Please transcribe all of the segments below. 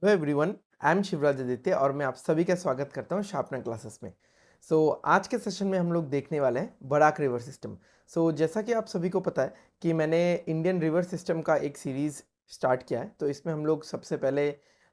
Hello everyone, I am Shivraj Aditya और मैं आप सभी का स्वागत करता हूं शार्पनर क्लासेस में। आज के सेशन में हम लोग देखने वाले हैं बराक रिवर सिस्टम। जैसा कि आप सभी को पता है कि मैंने इंडियन रिवर सिस्टम का एक सीरीज़ स्टार्ट किया है। तो इसमें हम लोग सबसे पहले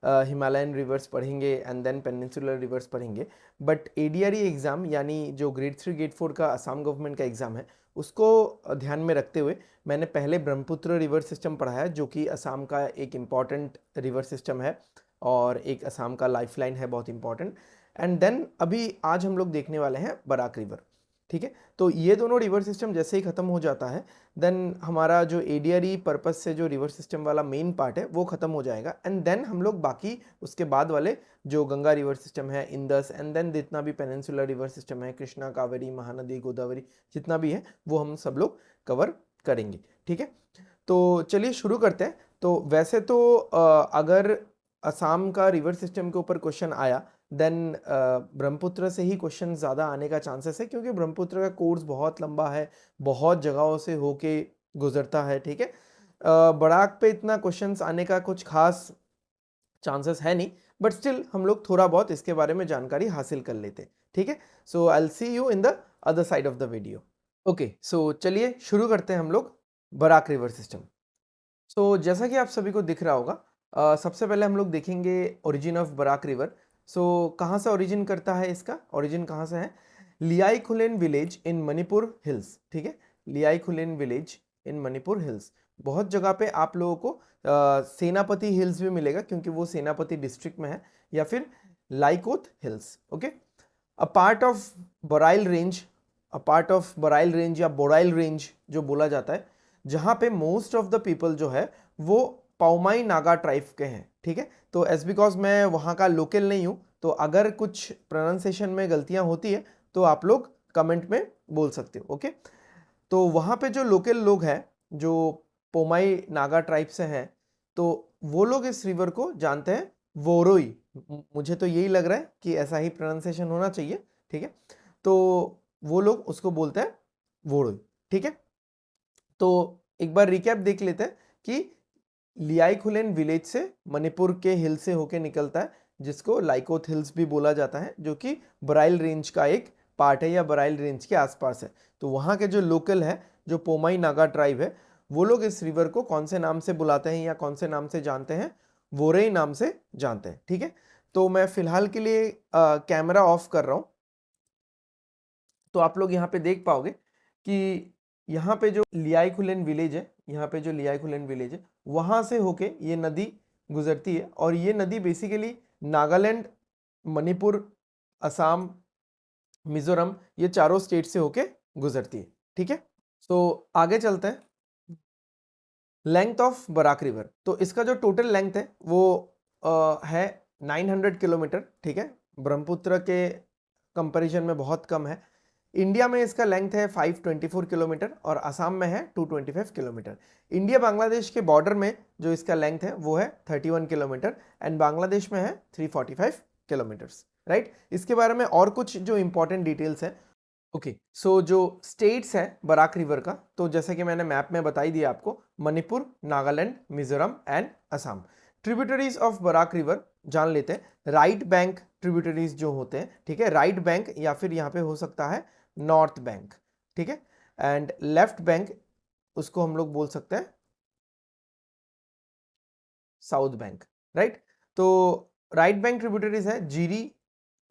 हिमालयन रिवर्स पढ़ेंगे एंड देन पेनिनसुलर रिवर्स पढ़ेंगे। बट एडीआरई एग्ज़ाम यानी जो ग्रेड 3 ग्रेड 4 का असम गवर्नमेंट का एग्ज़ाम है, उसको ध्यान में रखते हुए मैंने पहले ब्रह्मपुत्र रिवर सिस्टम पढ़ा है, जो कि असम का एक इम्पॉर्टेंट रिवर सिस्टम है और एक असम का लाइफलाइन है, बहुत इंपॉर्टेंट। एंड देन अभी आज हम लोग देखने वाले हैं बराक रिवर। ठीक है, तो ये दोनों रिवर सिस्टम जैसे ही ख़त्म हो जाता है, देन हमारा जो एडीआरई पर्पस से जो रिवर सिस्टम वाला मेन पार्ट है वो ख़त्म हो जाएगा। एंड देन हम लोग बाकी उसके बाद वाले जो गंगा रिवर सिस्टम है, इंदस, एंड देन जितना भी पेनिनसुलर रिवर सिस्टम है, कृष्णा, कावेरी, महानदी, गोदावरी, जितना भी है वो हम सब लोग कवर करेंगे। ठीक है, तो चलिए शुरू करते हैं। तो वैसे तो अगर असम का रिवर सिस्टम के ऊपर क्वेश्चन आया, देन ब्रह्मपुत्र से ही क्वेश्चन ज़्यादा आने का चांसेस है, क्योंकि ब्रह्मपुत्र का कोर्स बहुत लंबा है, बहुत जगहों से होके गुजरता है। ठीक है, बराक पे इतना क्वेश्चंस आने का कुछ खास चांसेस है नहीं, बट स्टिल हम लोग थोड़ा बहुत इसके बारे में जानकारी हासिल कर लेते हैं। ठीक है, so I will see you in the other side of the video. Okay, so चलिए शुरू करते हैं हम लोग बराक रिवर सिस्टम। जैसा कि आप सभी को दिख रहा होगा, सबसे पहले हम लोग देखेंगे ओरिजिन ऑफ बराक रिवर। कहाँ से ओरिजिन करता है, इसका ओरिजिन कहाँ से है? लियाई खुलेन विलेज इन मणिपुर हिल्स। ठीक है, लियाई खुलेन विलेज इन मणिपुर हिल्स। बहुत जगह पे आप लोगों को सेनापति हिल्स भी मिलेगा, क्योंकि वो सेनापति डिस्ट्रिक्ट में है, या फिर लाइकोथ hills. Okay, a part of Barail range, a part of Barail range या बोराइल रेंज जो बोला जाता है, जहां पे मोस्ट ऑफ द पीपल जो है वो पाउमाई नागा ट्राइब के हैं। ठीक है, तो एज बिकॉज मैं वहां का लोकल नहीं हूं, तो अगर कुछ प्रोनाउंसिएशन में गलतियां होती है तो आप लोग कमेंट में बोल सकते हो। ओके, तो वहां पे जो लोकल लोग हैं, जो पोमाई नागा ट्राइब से हैं, तो वो लोग इस रिवर को जानते हैं वोरोई। मुझे तो यही लग रहा है कि ऐसा ही प्रोनाउंसिएशन होना चाहिए। ठीक है, तो वो लोग उसको बोलते हैं वोरोई। ठीक है, तो एक बार रिकैप देख लेते हैं कि लियाई खुलेन विलेज से मणिपुर के हिल से होके निकलता है, जिसको लाइकोथ हिल्स भी बोला जाता है, जो कि बराइल रेंज का एक पार्ट है या बराइल रेंज के आसपास है। तो वहाँ के जो लोकल है, जो पोमाई नागा ट्राइब है, वो लोग इस रिवर को कौन से नाम से बुलाते हैं या कौन से नाम से जानते हैं? वोरेई नाम से जानते हैं। ठीक है, तो मैं फिलहाल के लिए कैमरा ऑफ कर रहा हूँ। तो आप लोग यहाँ पे देख पाओगे कि यहाँ पे जो लियाई खुलेन विलेज है, यहाँ पे जो लियाई खुलेन विलेज है, वहाँ से होके ये नदी गुजरती है, और ये नदी बेसिकली नागालैंड, मणिपुर, असम, मिजोरम, ये चारों स्टेट से होके गुजरती है। ठीक है, आगे चलते हैं। लेंथ ऑफ बराक रिवर, तो इसका जो टोटल लेंथ है वो है 900 किलोमीटर। ठीक है, ब्रह्मपुत्र के कंपैरिजन में बहुत कम है। इंडिया में इसका लेंथ है 524 किलोमीटर और असम में है 225 किलोमीटर। इंडिया बांग्लादेश के बॉर्डर में जो इसका लेंथ है वो है 31 किलोमीटर एंड बांग्लादेश में है 345 किलोमीटर्स। राइट, इसके बारे में और कुछ जो इंपॉर्टेंट डिटेल्स है। ओके, जो स्टेट्स है बराक रिवर का, तो जैसे कि मैंने मैप में बता ही दिया आपको, Manipur, Nagaland, Mizoram and Assam. Tributaries of Barak river जान लेते हैं। राइट बैंक ट्रिब्यूटरीज जो होते हैं, ठीक है, राइट बैंक या फिर यहाँ पे हो सकता है नॉर्थ बैंक। ठीक है, एंड लेफ्ट बैंक उसको हम लोग बोल सकते हैं साउथ बैंक। राइट, तो राइट बैंक ट्रिब्यूटरीज है Jiri,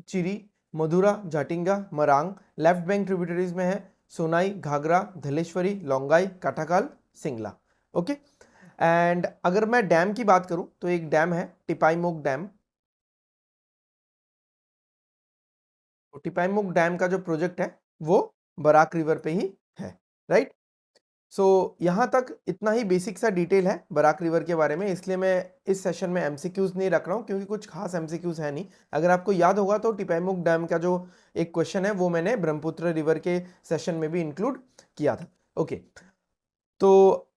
Chiri, Madhura, Jatinga, Marang. Left bank tributaries में है सोनाई, घाघरा, धलेश्वरी, लोंगाई, काठाकाल, सिंगला। ओके, एंड अगर मैं डैम की बात करूं तो एक डैम है टिपाईमुख डैम। तो टिपाईमुख डैम का जो प्रोजेक्ट है वो बराक रिवर पे ही है। राइट, यहाँ तक इतना ही बेसिक सा डिटेल है बराक रिवर के बारे में, इसलिए मैं इस सेशन में एमसीक्यूज नहीं रख रहा हूँ, क्योंकि कुछ खास एमसीक्यूज है नहीं। अगर आपको याद होगा तो टिपाईमुख डैम का जो एक क्वेश्चन है वो मैंने ब्रह्मपुत्र रिवर के सेशन में भी इंक्लूड किया था। ओके, तो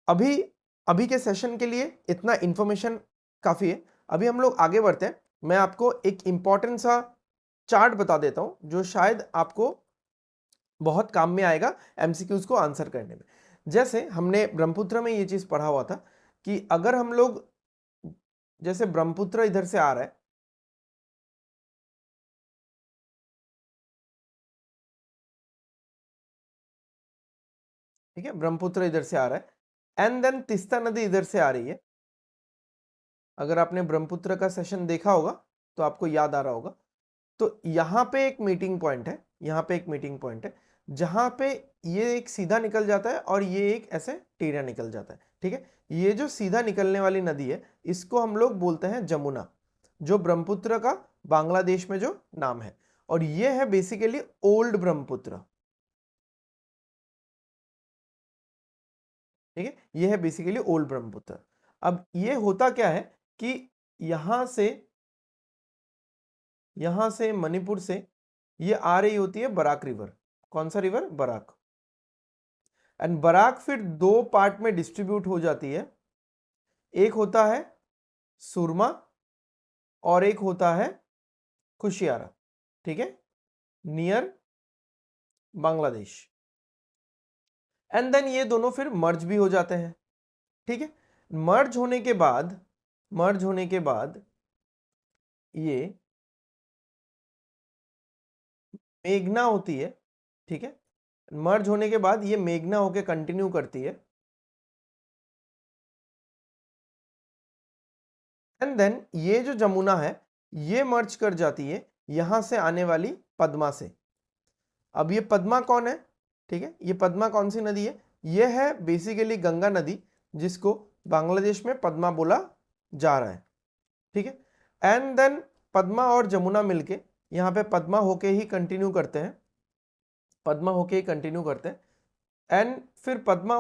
अभी अभी के सेशन के लिए इतना इंफॉर्मेशन काफ़ी है। अभी हम लोग आगे बढ़ते हैं। मैं आपको एक इंपॉर्टेंट सा चार्ट बता देता हूँ, जो शायद आपको बहुत काम में आएगा एमसीक्यूज को आंसर करने में। जैसे हमने ब्रह्मपुत्र में ये चीज पढ़ा हुआ था कि अगर हम लोग जैसे ब्रह्मपुत्र इधर से आ रहा है, ठीक है, ब्रह्मपुत्र इधर से आ रहा है, एंड देन तीस्ता नदी इधर से आ रही है। अगर आपने ब्रह्मपुत्र का सेशन देखा होगा तो आपको याद आ रहा होगा। तो यहाँ पे एक मीटिंग पॉइंट है, यहाँ पे एक मीटिंग पॉइंट है जहां पे ये एक सीधा निकल जाता है और ये एक ऐसे टेढ़ा निकल जाता है, ठीक है। ये जो सीधा निकलने वाली नदी है इसको हम लोग बोलते हैं जमुना, जो ब्रह्मपुत्र का बांग्लादेश में जो नाम है, और ये है बेसिकली ओल्ड ब्रह्मपुत्र, ठीक है। ये है बेसिकली ओल्ड ब्रह्मपुत्र। अब ये होता क्या है कि यहां से मणिपुर से ये आ रही होती है बराक रिवर। कौन सा रिवर? बराक। एंड बराक फिर दो पार्ट में डिस्ट्रीब्यूट हो जाती है, एक होता है सुरमा और एक होता है कुशियारा, ठीक है, नियर बांग्लादेश। एंड देन ये दोनों फिर मर्ज भी हो जाते हैं, ठीक है। मर्ज होने के बाद ये मेघना होती है, ठीक है। मर्ज होने के बाद ये मेघना होके कंटिन्यू करती है, एंड देन ये जो जमुना है ये मर्ज कर जाती है यहां से आने वाली पद्मा से। अब ये पद्मा कौन है? ठीक है, ये पद्मा कौन सी नदी है? ये है बेसिकली गंगा नदी, जिसको बांग्लादेश में पद्मा बोला जा रहा है, ठीक है। एंड देन पद्मा और जमुना मिलके यहाँ पे पद्मा होके ही कंटिन्यू करते हैं, पद्मा होके ही कंटिन्यू करते हैं। एंड फिर पद्मा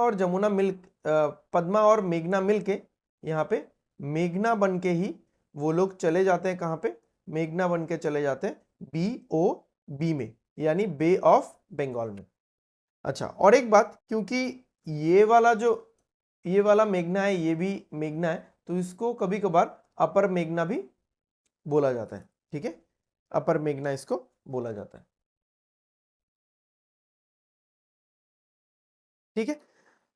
और मेघना मिलके यहाँ पे मेघना बन के ही वो लोग चले जाते हैं, कहाँ पे? मेघना बन के चले जाते हैं BOB में, यानी बे ऑफ बंगाल में। अच्छा, और एक बात, क्योंकि ये वाला मेघना है, ये भी मेघना है, तो इसको कभी कभार अपर मेघना भी बोला जाता है, ठीक है, अपर मेघना इसको बोला जाता है, ठीक है।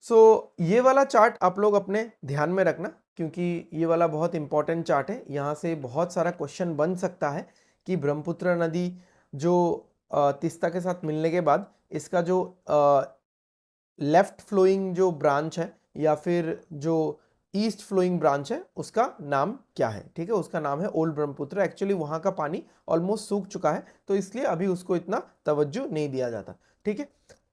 सो ये वाला चार्ट आप लोग अपने ध्यान में रखना, क्योंकि ये वाला बहुत इंपॉर्टेंट चार्ट है। यहाँ से बहुत सारा क्वेश्चन बन सकता है कि ब्रह्मपुत्र नदी जो तीस्ता के साथ मिलने के बाद इसका जो लेफ्ट फ्लोइंग जो ब्रांच है या फिर जो ईस्ट फ्लोइंग ब्रांच है उसका नाम क्या है, ठीक है। उसका नाम है ओल्ड ब्रह्मपुत्र। एक्चुअली वहाँ का पानी ऑलमोस्ट सूख चुका है, तो इसलिए अभी उसको इतना तवज्जो नहीं दिया जाता, ठीक है।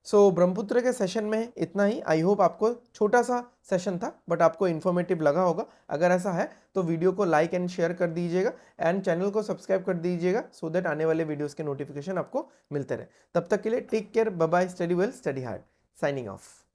सो ब्रह्मपुत्र के सेशन में इतना ही। आई होप आपको छोटा सा सेशन था बट आपको इन्फॉर्मेटिव लगा होगा। अगर ऐसा है तो वीडियो को लाइक एंड शेयर कर दीजिएगा एंड चैनल को सब्सक्राइब कर दीजिएगा, सो दैट आने वाले वीडियोस के नोटिफिकेशन आपको मिलते रहे। तब तक के लिए take care, bye bye, study well, study hard, signing of.